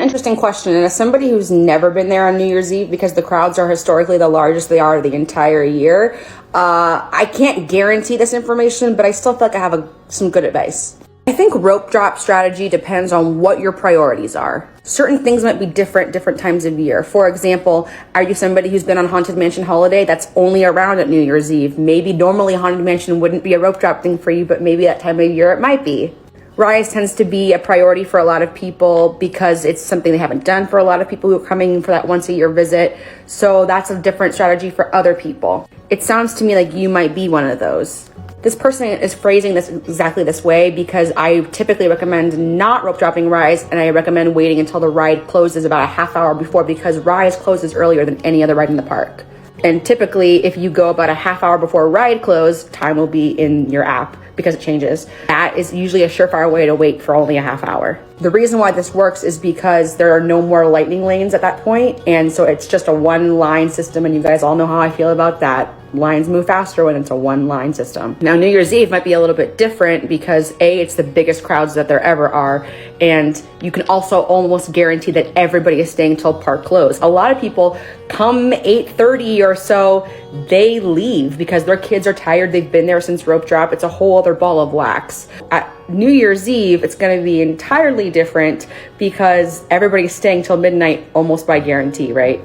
interesting question. And as somebody who's never been there on New Year's Eve, because the crowds are historically the largest they are the entire year, I can't guarantee this information, but I still feel like I have some good advice. I think rope drop strategy depends on what your priorities are. Certain things might be different times of year. For example, are you somebody who's been on Haunted Mansion holiday that's only around at New Year's Eve? Maybe normally Haunted Mansion wouldn't be a rope drop thing for you, but maybe that time of year it might be. Rise tends to be a priority for a lot of people because it's something they haven't done for a lot of people who are coming for that once a year visit. So that's a different strategy for other people. It sounds to me like you might be one of those. This person is phrasing this exactly this way because I typically recommend not rope dropping Rise, and I recommend waiting until the ride closes about a half hour before, because Rise closes earlier than any other ride in the park. And typically, if you go about a half hour before ride close, time will be in your app because it changes. That is usually a surefire way to wait for only a half hour. The reason why this works is because there are no more lightning lanes at that point, and so it's just a one line system, and you guys all know how I feel about that. Lines move faster when it's a one line system. Now, New Year's Eve might be a little bit different because A, it's the biggest crowds that there ever are, and you can also almost guarantee that everybody is staying till park close. A lot of people come 8:30 or so, they leave because their kids are tired. They've been there since rope drop. It's a whole other ball of wax. At New Year's Eve, it's going to be entirely different because everybody's staying till midnight almost by guarantee, right?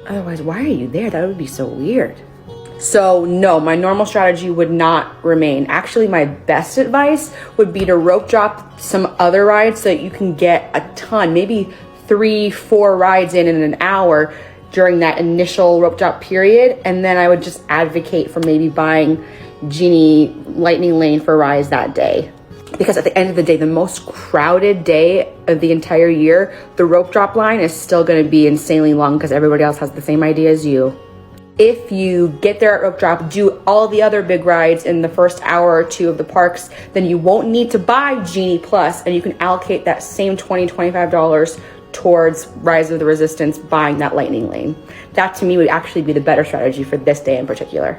Otherwise, why are you there? That would be so weird. So no, my normal strategy would not remain. Actually, my best advice would be to rope drop some other rides so that you can get a ton, maybe 3-4 rides in an hour during that initial rope drop period. And then I would just advocate for maybe buying Genie Lightning Lane for Rise that day. Because at the end of the day, the most crowded day of the entire year, the rope drop line is still going to be insanely long because everybody else has the same idea as you. If you get there at rope drop, do all the other big rides in the first hour or two of the parks, then you won't need to buy Genie Plus, and you can allocate that same $20-$25 towards Rise of the Resistance buying that Lightning Lane. That to me would actually be the better strategy for this day in particular.